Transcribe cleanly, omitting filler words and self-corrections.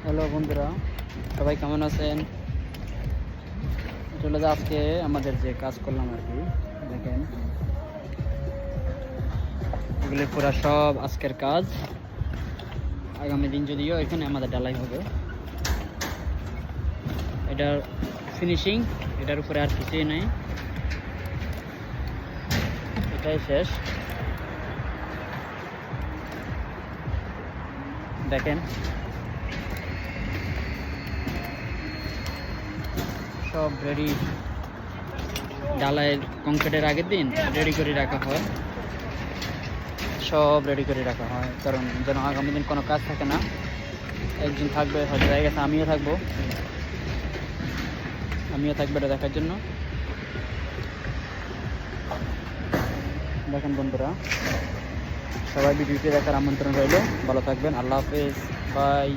Hello বন্ধুরা, সবাই কেমন আছেন? চলে যা আজকে আমাদের যে কাজ করলাম আর কি। দেখেন, এগুলি পুরা সব আজকের কাজ। আগামী দিন যদিও এখানে আমাদের ডালাই হবে, এটার ফিনিশিং, এটার উপরে আর কিছুই নেই, এটাই শেষ। দেখেন সব রেডি, ডালাইয়ের কংক্রিটের আগের দিন রেডি করে রাখা হয়, সব রেডি করে রাখা হয়, কারণ যেন আগামী দিন কোনো কাজ থাকে না। একজন থাকবে, হয়তো হয়ে গেছে, আমিও থাকবো এটা দেখার জন্য। দেখেন বন্ধুরা, সবাই ভিডিওটি দেখার আমন্ত্রণ রইল। ভালো থাকবেন, আল্লাহ হাফেজ, বাই।